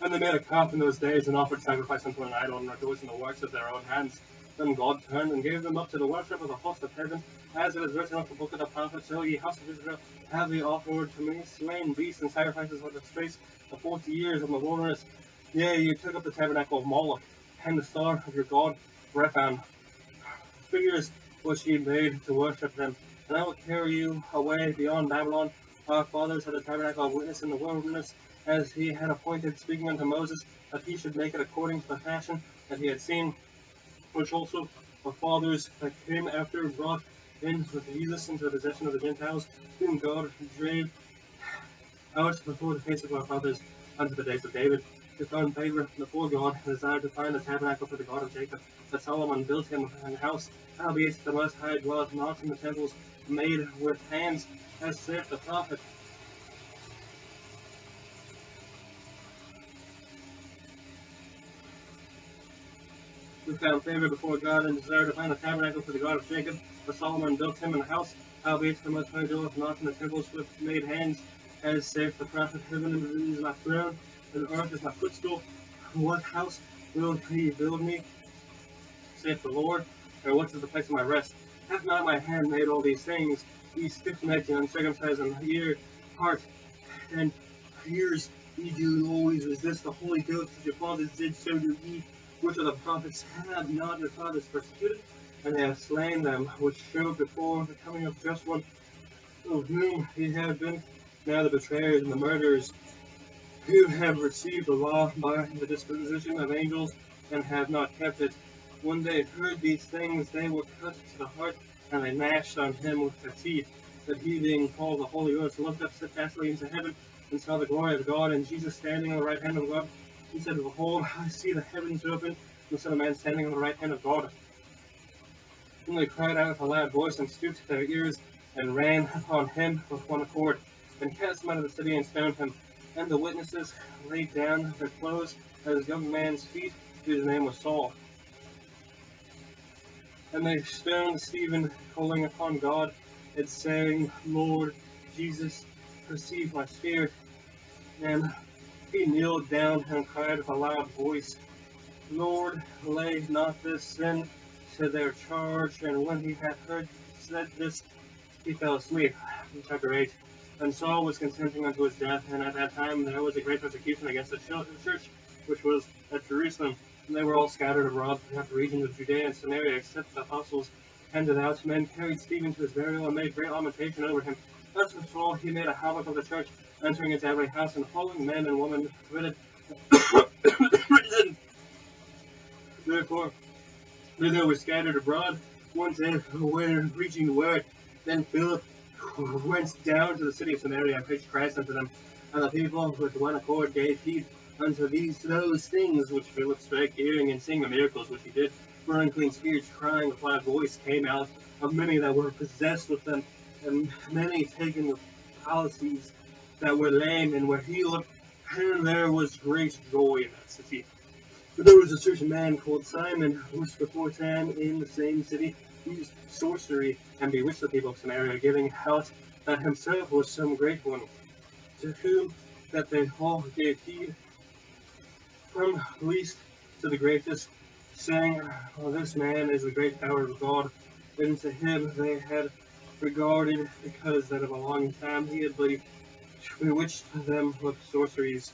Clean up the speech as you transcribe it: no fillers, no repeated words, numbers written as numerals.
And they made a calf in those days and offered sacrifice unto an idol and rejoiced in the works of their own hands. Then God turned and gave them up to the worship of the host of heaven, as it is written of the book of the prophets, So ye house of Israel, have ye offered to me slain beasts and sacrifices for the space of 40 years in the wilderness. Yea, ye took up the tabernacle of Moloch, and the star of your god Rephan, figures which ye made to worship them. And I will carry you away beyond Babylon. Our fathers had a tabernacle of witness in the wilderness, as he had appointed, speaking unto Moses, that he should make it according to the fashion that he had seen, which also our fathers that came after brought in with Jesus into the possession of the Gentiles, whom God drave out before the face of our fathers unto the days of David, who found favor before God, and desired to find a tabernacle for the God of Jacob, that Solomon built him an house. Howbeit the Most High dwelleth not in the temples made with hands, as saith the prophet. Who found favor before God, and desired to find a tabernacle for the God of Jacob, but Solomon built him an house. Howbeit the Most High dwelleth not in the temples with made hands, as saith the prophet. Heaven is my throne, and earth is my footstool. What house will he build me, saith the Lord? Or what is the place of my rest? Hath not my hand made all these things? Ye stiff-necked and uncircumcised in ear, heart, and ears, ye do always resist the Holy Ghost, as your fathers did, so do ye. Which of the prophets have not your fathers persecuted? And they have slain them, which showed before the coming of just one, of whom he had been. Now the betrayers and the murderers, who have received the law by the disposition of angels, and have not kept it. When they heard these things, they were cut to the heart, and they gnashed on him with their teeth. That he, being called the Holy Ghost, looked up steadfastly into heaven, and saw the glory of God, and Jesus standing on the right hand of God. He said, Behold, I see the heavens open, and the Son of Man standing on the right hand of God. Then they cried out with a loud voice, and stooped their ears, and ran upon him with one accord, and cast him out of the city, and stoned him. And the witnesses laid down their clothes at his young man's feet, whose name was Saul. And they stoned Stephen, calling upon God, and saying, Lord Jesus, receive my spirit. And he kneeled down and cried with a loud voice, Lord, lay not this sin to their charge. And when he had said this, he fell asleep. Chapter 8. And Saul was consenting unto his death, and at that time there was a great persecution against the church, which was at Jerusalem. And they were all scattered abroad throughout the region of Judea and Samaria, except the apostles and devout men carried Stephen to his burial, and made great lamentation over him. As for Saul, he made a havoc of the church, entering into every house, and following men and women committed prison. Therefore, they were scattered abroad, one day were preaching the word. Then Philip went down to the city of Samaria and preached Christ unto them. And the people with one accord gave heed unto those things which Philip spake, hearing and seeing the miracles which he did. For unclean spirits, crying with loud voice, came out of many that were possessed with them, and many taken with palsies that were lame and were healed. And there was great joy in that city. But there was a certain man called Simon, which beforetime in the same city used sorcery, and bewitched the people of Samaria, giving out that himself was some great one, to whom that they all gave heed, from least to the greatest, saying, This man is the great power of God. And to him they had regarded, because that of a long time he had bewitched them with sorceries.